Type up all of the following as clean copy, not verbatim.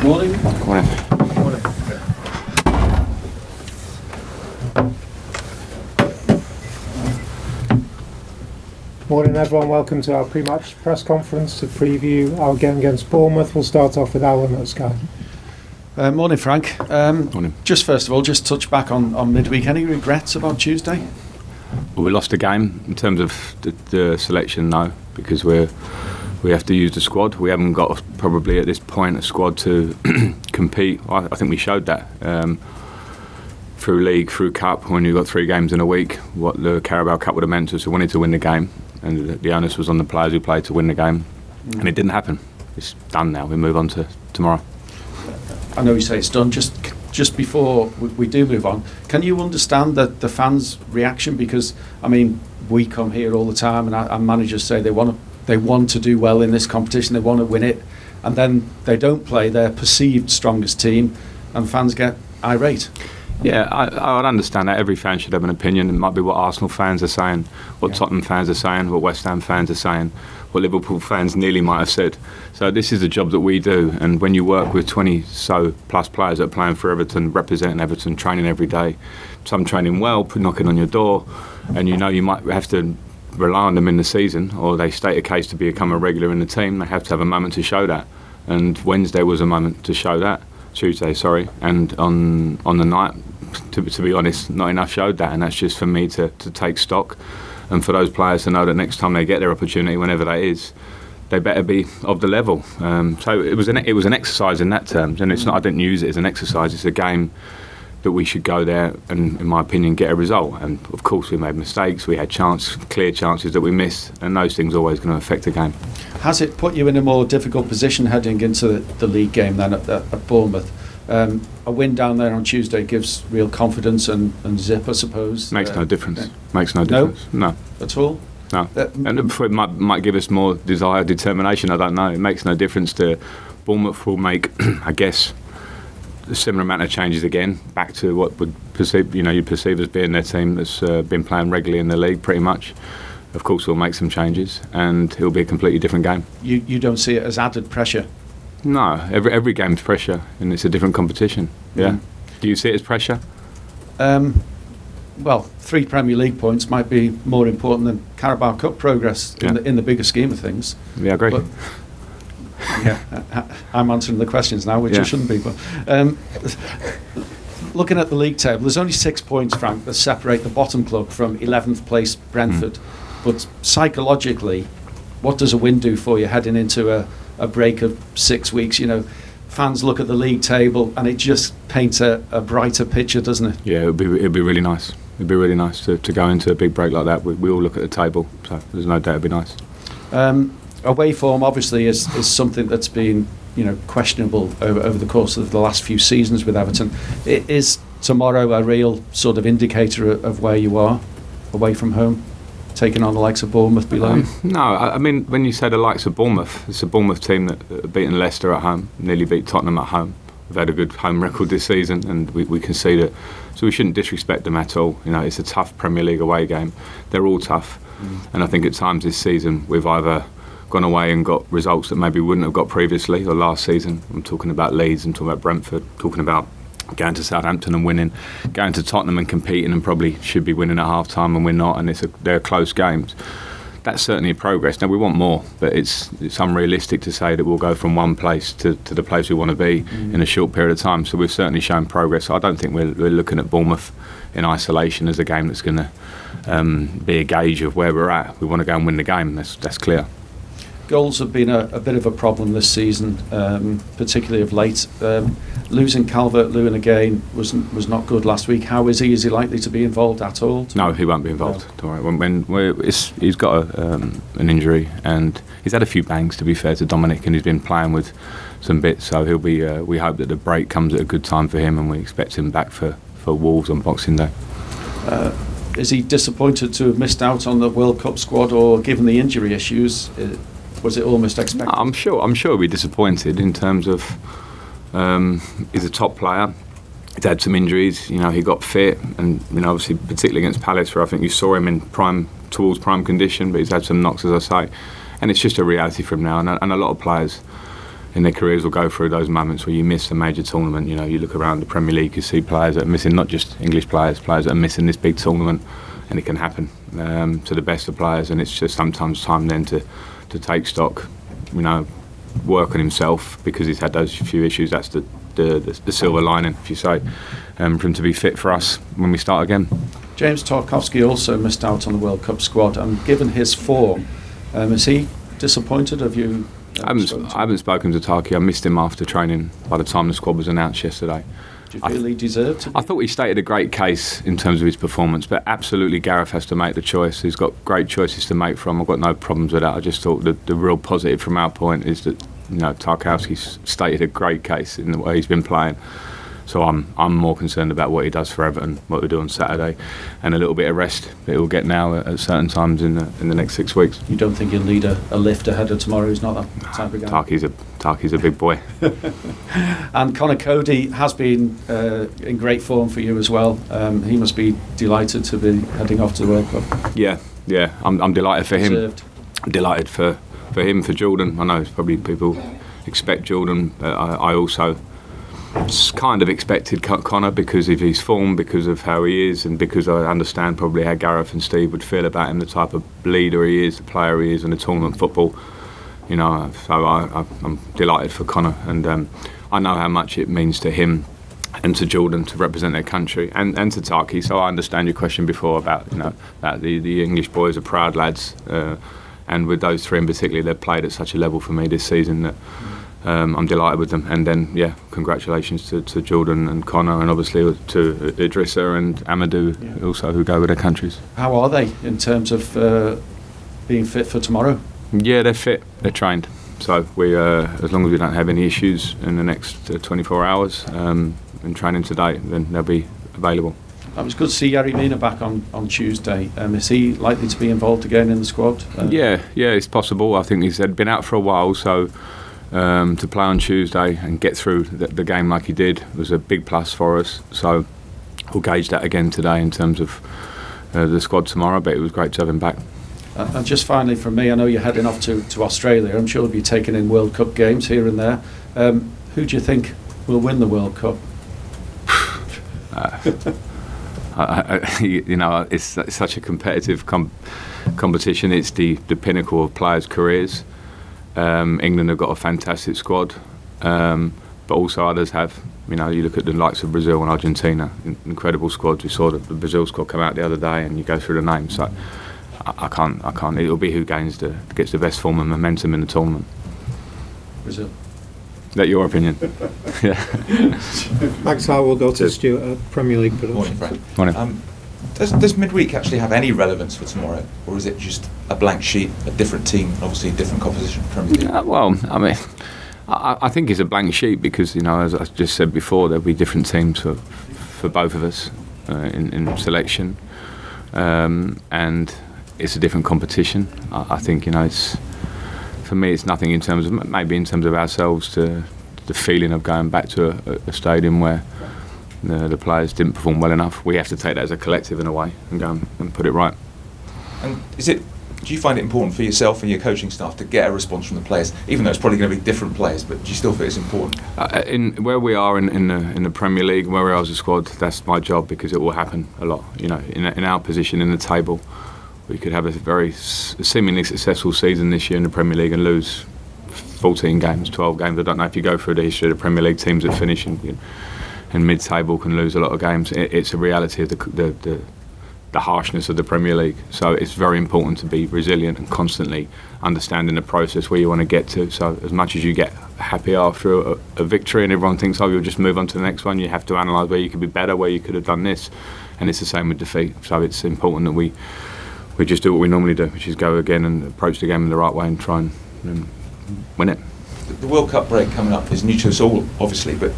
Morning. Morning. Morning. Morning everyone, welcome to our pre-match press conference to preview our game against Bournemouth. We'll start off with Alan at Sky. Morning, Frank. Morning. Just first of all, just touch back on midweek. Any regrets about Tuesday? Well, we lost the game in terms of the selection, no, because we have to use the squad. We haven't got probably at this point a squad to compete. I think we showed that through league, through cup. When you got 3 games in a week, what the Carabao Cup would have meant to us. We wanted to win the game, and the onus was on the players who played to win the game, and it didn't happen. It's done now. We move on to tomorrow. I know you say it's done. Just before we do move on, can you understand the fans' reaction? Because I mean, we come here all the time, and our managers say they want to do well in this competition. They want to win it, and then they don't play their perceived strongest team, and fans get irate. Yeah, I'd understand that. Every fan should have an opinion. It might be what Arsenal fans are saying, what Tottenham fans are saying, what West Ham fans are saying, what Liverpool fans nearly might have said. So this is the job that we do, and when you work with 20 so plus players that are playing for Everton, representing Everton, training every day, some training well, knocking on your door, and you know you might have to rely on them in the season, or they state a case to become a regular in the team, they have to have a moment to show that. And Wednesday was a moment to show that. Tuesday, sorry, and on the night, to be honest, not enough showed that, and that's just for me to take stock, and for those players to know that next time they get their opportunity, whenever that is, they better be of the level. So it was an exercise in that terms, and it's not. I didn't use it as an exercise. It's a game that we should go there and, in my opinion, get a result. And of course, we made mistakes. We had clear chances that we missed, and those things are always going to affect the game. Has it put you in a more difficult position heading into the league game than at Bournemouth? A win down there on Tuesday gives real confidence and zip, I suppose. Makes no difference. Makes no difference. No. At all? No. And it might give us more desire, determination. I don't know. It makes no difference to Bournemouth. Will make, I guess, a similar amount of changes again, back to what would perceive, you'd perceive as being their team that's been playing regularly in the league, pretty much. Of course, we'll make some changes, and it'll be a completely different game. You don't see it as added pressure? No, every game's pressure, and it's a different competition. Yeah. Do you see it as pressure? Well, 3 Premier League points might be more important than Carabao Cup progress in the bigger scheme of things. Yeah, I agree. But, I'm answering the questions now, which I shouldn't be. But looking at the league table, there's only 6 points, Frank, that separate the bottom club from 11th place Brentford. But psychologically, what does a win do for you heading into a break of 6 weeks? Fans look at the league table and it just paints a brighter picture, doesn't it? Yeah, it'd be really nice. It'd be really nice to go into a big break like that. We all look at the table, so there's no doubt it'd be nice. Away form obviously is something that's been questionable over the course of the last few seasons with Everton. Is tomorrow a real sort of indicator of where you are away from home, taking on the likes of Bournemouth below you? No, I mean, when you say the likes of Bournemouth, it's a Bournemouth team that have beaten Leicester at home, nearly beat Tottenham at home. We've had a good home record this season, and we can see that. So we shouldn't disrespect them at all. It's a tough Premier League away game. They're all tough, and I think at times this season we've either gone away and got results that maybe we wouldn't have got previously, or last season. I'm talking about Leeds, I'm talking about Brentford, talking about going to Southampton and winning, going to Tottenham and competing and probably should be winning at half time and we're not, and they're close games. That's certainly progress. Now we want more, but it's unrealistic to say that we'll go from one place to the place we want to be in a short period of time. So we've certainly shown progress. I don't think we're looking at Bournemouth in isolation as a game that's going to be a gauge of where we're at. We want to go and win the game. That's clear. Goals have been a bit of a problem this season, particularly of late. Losing Calvert-Lewin again was not good last week. How is he? Is he likely to be involved at all? No, he won't be involved. No. Don't worry. He's got an injury, and he's had a few bangs, to be fair to Dominic, and he's been playing with some bits. So he'll be. We hope that the break comes at a good time for him, and we expect him back for Wolves on Boxing Day. Is he disappointed to have missed out on the World Cup squad, or given the injury issues? Was it almost expected? No, I'm sure he'll be disappointed in terms of he's a top player. He's had some injuries. He got fit, and obviously particularly against Palace, where I think you saw him in prime condition. But he's had some knocks, as I say, and it's just a reality for him now. And a lot of players in their careers will go through those moments where you miss a major tournament. You know, you look around the Premier League, you see players that are missing, not just English players that are missing this big tournament, and it can happen to the best of players. And it's just sometimes time then to take stock, you know, work on himself because he's had those few issues. That's the silver lining, if you say, for him to be fit for us when we start again. James Tarkowski also missed out on the World Cup squad, and given his form, is he disappointed? Have you? I haven't spoken to Tarky. I missed him after training by the time the squad was announced yesterday. Do you feel he deserved to? I thought he stated a great case in terms of his performance, but absolutely Gareth has to make the choice. He's got great choices to make from. I've got no problems with that. I just thought that the real positive from our point is that, you know, Tarkowski's stated a great case in the way he's been playing. So I'm more concerned about what he does for Everton, what we do on Saturday, and a little bit of rest that he'll get now at certain times in the next 6 weeks. You don't think he'll lead a lift ahead of tomorrow? He's not that type of guy. Tarky's a big boy. And Conor Cody has been in great form for you as well. He must be delighted to be heading off to the World Cup. Yeah. I'm delighted for him. Deserved. Delighted for him, for Jordan. I know it's probably people expect Jordan. I also kind of expected Conor because of his form, because of how he is, and because I understand probably how Gareth and Steve would feel about him, the type of leader he is, the player he is, and the tournament football. You know, so I'm delighted for Conor, and I know how much it means to him and to Jordan to represent their country, and to Tarky. So I understand your question before about, you know, that the English boys are proud lads, and with those three in particular, they've played at such a level for me this season that I'm delighted with them. And then, yeah, congratulations to Jordan and Conor, and obviously to Idrissa and Amadou also, who go with their countries. How are they in terms of being fit for tomorrow? Yeah, they're fit, they're trained. So we, as long as we don't have any issues in the next 24 hours in training today, then they'll be available. It was good to see Yerry Mina back on Tuesday. Is he likely to be involved again in the squad? Yeah, it's possible. I think he's been out for a while, so to play on Tuesday and get through the game like he did was a big plus for us. So we'll gauge that again today in terms of the squad tomorrow, but it was great to have him back. And just finally from me, I know you're heading off to Australia. I'm sure you'll be taking in World Cup games here and there. Who do you think will win the World Cup? You know, it's such a competitive competition. It's the pinnacle of players' careers. England have got a fantastic squad, but also others have. You know, you look at the likes of Brazil and Argentina, incredible squads. We saw the Brazil squad come out the other day, and you go through the names. So I can't. It'll be who gets the best form and momentum in the tournament. Brazil. Is that your opinion? Yeah. Max Howell, Dr. Stewart at Premier League Productions. Morning, Frank. Morning. Does midweek actually have any relevance for tomorrow, or is it just a blank sheet, a different team, obviously a different composition? Premier League? Well, I mean, I think it's a blank sheet because, you know, as I just said before, there'll be different teams for both of us in selection, and it's a different competition. I think, you know, for me, it's nothing in terms of maybe in terms of ourselves, to the feeling of going back to a stadium where the players didn't perform well enough. We have to take that as a collective in a way and go and put it right. And do you find it important for yourself and your coaching staff to get a response from the players, even though it's probably going to be different players, but do you still feel it's important? In where we are in the Premier League, where we are as a squad, that's my job, because it will happen a lot. You know, in our position in the table, we could have a very seemingly successful season this year in the Premier League and lose 14 games, 12 games. I don't know if you go through the history of the Premier League, teams that finish in mid-table can lose a lot of games. It's a reality of the harshness of the Premier League. So it's very important to be resilient and constantly understanding the process where you want to get to. So as much as you get happy after a victory and everyone thinks, oh, you'll just move on to the next one, you have to analyse where you could be better, where you could have done this. And it's the same with defeat. So it's important that we just do what we normally do, which is go again and approach the game in the right way and try and win it. The World Cup break coming up is new to us all, obviously, but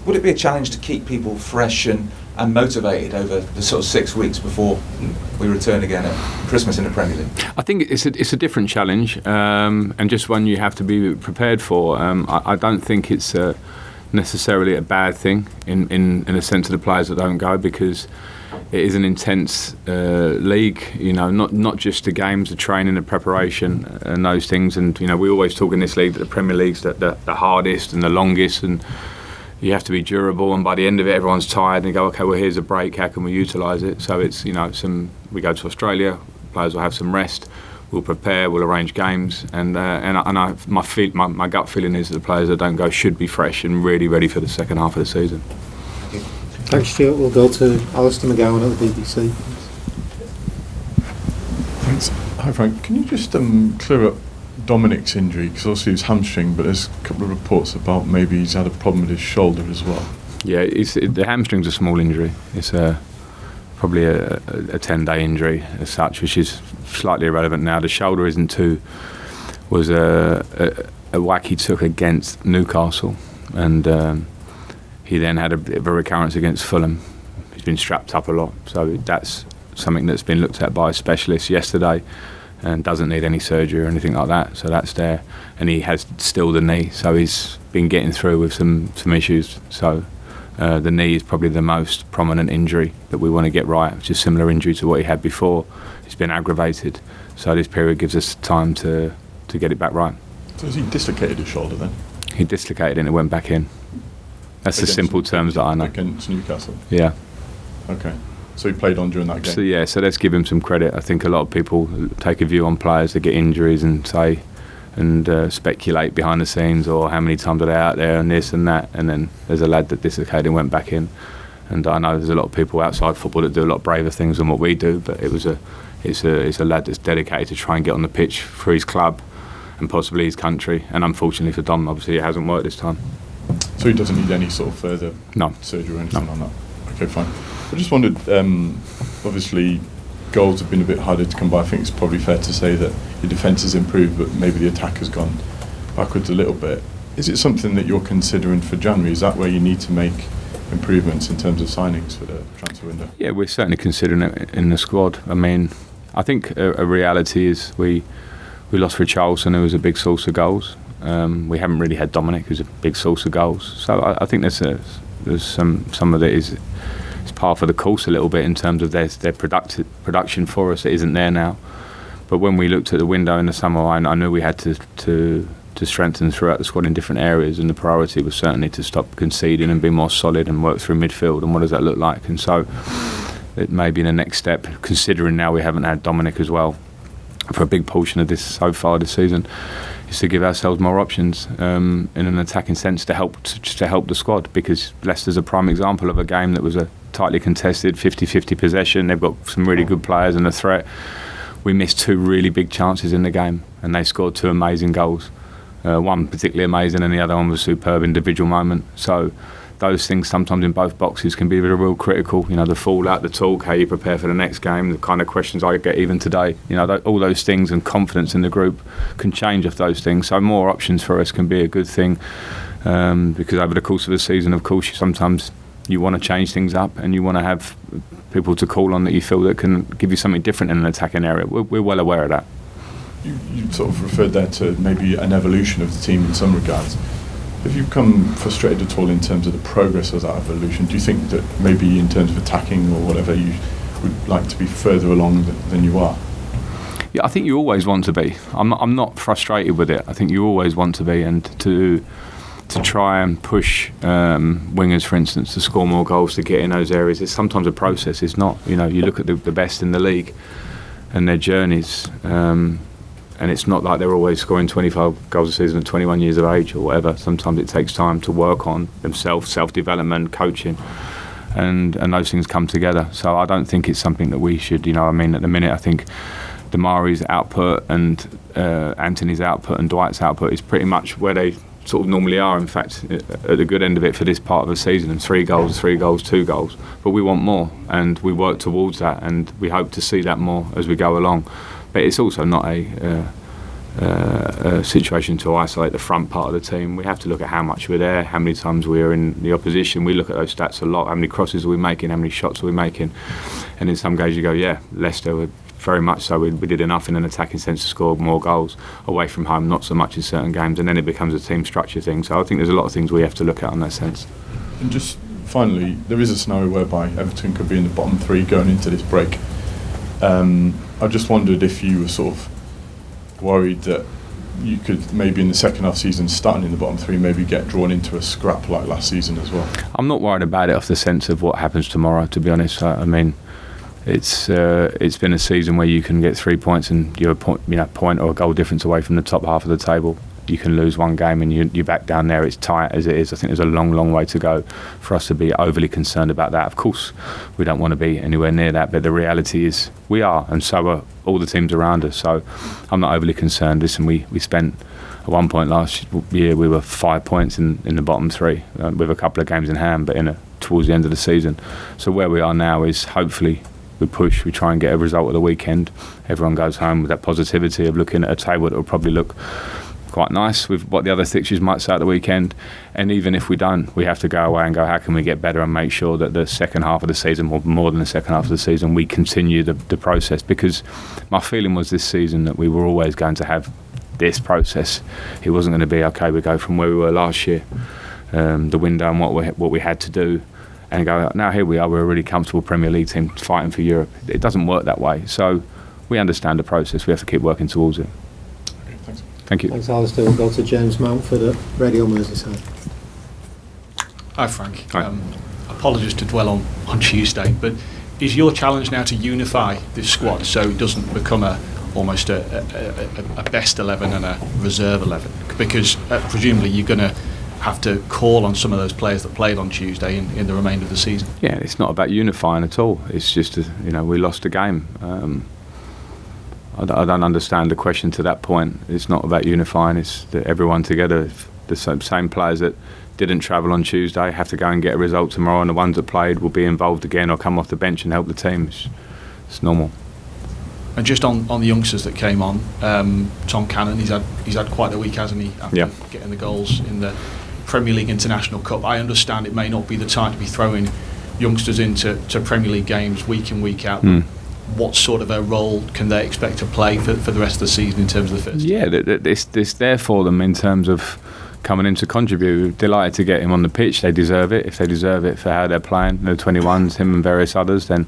would it be a challenge to keep people fresh and motivated over the sort of 6 weeks before we return again at Christmas in the Premier League? I think it's a different challenge, and just one you have to be prepared for. I don't think it's necessarily a bad thing in a sense of the players that don't go, because it is an intense league, you know, not just the games, the training, the preparation and those things. And, you know, we always talk in this league that the Premier League's the hardest and the longest, and you have to be durable, and by the end of it everyone's tired and you go, okay, well, here's a break, how can we utilise it? So it's, you know, we go to Australia, players will have some rest, we'll prepare, we'll arrange games, my gut feeling is that the players that don't go should be fresh and really ready for the second half of the season. Thanks, Stuart. We'll go to Alistair McGowan at the BBC. Thanks. Hi, Frank. Can you just clear up Dominic's injury? Because obviously it was hamstring, but there's a couple of reports about maybe he's had a problem with his shoulder as well. Yeah, the hamstring's a small injury. It's probably a 10-day injury as such, which is slightly irrelevant now. The shoulder isn't too. Was a whack he took against Newcastle, and he then had a bit of a recurrence against Fulham. He's been strapped up a lot, so that's something that's been looked at by a specialist yesterday, and doesn't need any surgery or anything like that. So that's there, and he has still the knee, so he's been getting through with some issues. So the knee is probably the most prominent injury that we want to get right, which is a similar injury to what he had before. It's been aggravated, so this period gives us time to get it back right. So has he dislocated his shoulder then? He dislocated and it went back in. That's the simple terms that I know. Against Newcastle? Yeah. Okay. So he played on during that game? So yeah, so let's give him some credit. I think a lot of people take a view on players that get injuries and say, and speculate behind the scenes, or how many times are they out there and this and that, and then there's a lad that dislocated and went back in. And I know there's a lot of people outside football that do a lot braver things than what we do, but it's a lad that's dedicated to try and get on the pitch for his club and possibly his country. And unfortunately for Dom, obviously it hasn't worked this time. So he doesn't need any sort of further surgery or anything on that? Okay, fine. I just wondered, obviously goals have been a bit harder to come by. I think it's probably fair to say that your defence has improved, but maybe the attack has gone backwards a little bit. Is it something that you're considering for January? Is that where you need to make improvements in terms of signings for the transfer window? Yeah, we're certainly considering it in the squad. I mean, I think a reality is we lost Richarlison, who was a big source of goals. We haven't really had Dominic, who's a big source of goals. So I think there's some of it is par for the course a little bit in terms of their production for us. It isn't there now. But when we looked at the window in the summer, I knew we had to strengthen throughout the squad in different areas, and the priority was certainly to stop conceding and be more solid and work through midfield. And what does that look like? And so it may be the next step, considering now we haven't had Dominic as well for a big portion of this so far this season, is to give ourselves more options in an attacking sense to help the squad, because Leicester's a prime example of a game that was a tightly contested 50-50 possession. They've got some really good players and a threat. We missed two really big chances in the game, and they scored two amazing goals. One particularly amazing, and the other one was a superb individual moment. So those things sometimes in both boxes can be real critical. You know, the fallout, the talk, how you prepare for the next game, the kind of questions I get even today. You know, all those things, and confidence in the group can change off those things. So more options for us can be a good thing, because over the course of the season, of course, sometimes you want to change things up and you want to have people to call on that you feel that can give you something different in an attacking area. We're well aware of that. You sort of referred there to maybe an evolution of the team in some regards. Have you become frustrated at all in terms of the progress of that evolution? Do you think that maybe in terms of attacking or whatever, you would like to be further along than you are? Yeah, I think you always want to be. I'm not frustrated with it. I think you always want to be, and to try and push wingers, for instance, to score more goals, to get in those areas. It's sometimes a process. It's not, you know, you look at the best in the league and their journeys, and it's not like they're always scoring 25 goals a season at 21 years of age or whatever. Sometimes it takes time to work on themselves, self-development, coaching, and those things come together. So I don't think it's something that we should, you know, I mean, at the minute I think Damari's output and Anthony's output and Dwight's output is pretty much where they sort of normally are, in fact, at the good end of it for this part of the season, and 3 goals, 2 goals. But we want more, and we work towards that, and we hope to see that more as we go along. But it's also not a situation to isolate the front part of the team. We have to look at how much we're there, how many times we're in the opposition. We look at those stats a lot. How many crosses are we making? How many shots are we making? And in some games you go, yeah, Leicester were very much so. We did enough in an attacking sense to score more goals. Away from home, not so much in certain games. And then it becomes a team structure thing. So I think there's a lot of things we have to look at in that sense. And just finally, there is a scenario whereby Everton could be in the bottom 3 going into this break. I just wondered if you were sort of worried that you could maybe in the second half season, starting in the bottom 3, maybe get drawn into a scrap like last season as well. I'm not worried about it off the sense of what happens tomorrow, to be honest. I mean, it's been a season where you can get 3 points and you're a point or a goal difference away from the top half of the table. You can lose one game and you're back down there. It's tight as it is. I think there's a long, long way to go for us to be overly concerned about that. Of course, we don't want to be anywhere near that, but the reality is we are, and so are all the teams around us. So I'm not overly concerned. Listen, we spent at one point last year, we were 5 points in the bottom 3 with a couple of games in hand, but towards the end of the season. So where we are now is hopefully we push, we try and get a result at the weekend. Everyone goes home with that positivity of looking at a table that will probably look quite nice with what the other fixtures might say at the weekend. And even if we don't, we have to go away and go, how can we get better and make sure that the second half of the season, or more than the second half of the season, we continue the process. Because my feeling was this season that we were always going to have this process. It wasn't going to be, okay, we go from where we were last year, the window and what we had to do, and go, now here we are, we're a really comfortable Premier League team fighting for Europe. It doesn't work that way. So we understand the process. We have to keep working towards it. Okay, thanks. Thank you. Thanks, Alistair. We'll go to James Mountford at Radio Merseyside. Hi, Frank. Hi. Apologies to dwell on Tuesday, but is your challenge now to unify this squad so it doesn't become almost a best 11 and a reserve 11? Because presumably you're going to have to call on some of those players that played on Tuesday in the remainder of the season. Yeah, it's not about unifying at all. It's just, we lost a game. I don't understand the question to that point. It's not about unifying. It's that everyone together, the same players that didn't travel on Tuesday have to go and get a result tomorrow, and the ones that played will be involved again or come off the bench and help the team. It's normal. And just on the youngsters that came on, Tom Cannon, he's had quite a week, hasn't he? After getting the goals in the Premier League International Cup. I understand it may not be the time to be throwing youngsters into Premier League games week in, week out. What sort of a role can they expect to play for the rest of the season in terms of the first? Yeah, it's there for them in terms of coming in to contribute. We're delighted to get him on the pitch. They deserve it. If they deserve it for how they're playing, the 21s, him and various others, then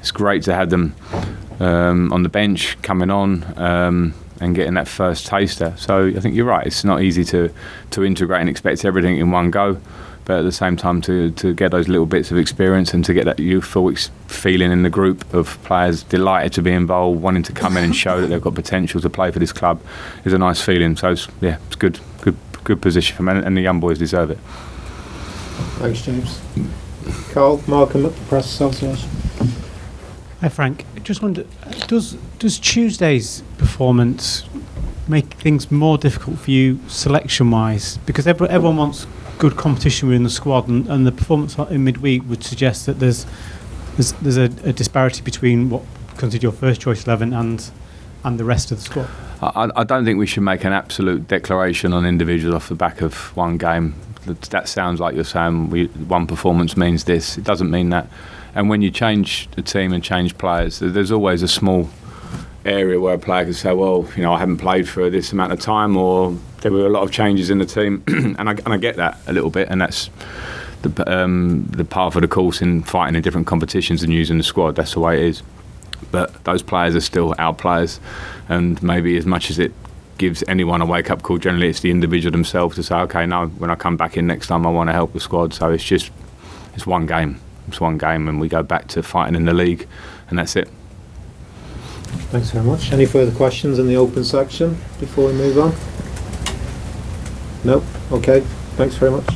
it's great to have them on the bench, coming on and getting that first taster. So I think you're right. It's not easy to integrate and expect everything in one go. But at the same time, to get those little bits of experience and to get that youthful feeling in the group of players delighted to be involved, wanting to come in and show that they've got potential to play for this club, is a nice feeling. So it's good position for them, and the young boys deserve it. Thanks, James. Carl, Markham at the Press Association. Hi, Frank. I just wondered, does Tuesday's performance make things more difficult for you selection-wise? Because everyone wants good competition within the squad, and the performance in midweek would suggest that there's a disparity between what considered your first choice 11 and the rest of the squad. I don't think we should make an absolute declaration on individuals off the back of one game. That sounds like you're saying one performance means this. It doesn't mean that. And when you change the team and change players, there's always a small area where a player can say, well, I haven't played for this amount of time, or there were a lot of changes in the team, and I get that a little bit, and that's the part of the course in fighting in different competitions and using the squad. That's the way it is. But those players are still our players, and maybe as much as it gives anyone a wake-up call, generally it's the individual themselves to say, okay, no, when I come back in next time I want to help the squad. So it's one game. It's one game, and we go back to fighting in the league, and that's it. Thanks very much. Any further questions in the open section before we move on? No? Okay. Thanks very much.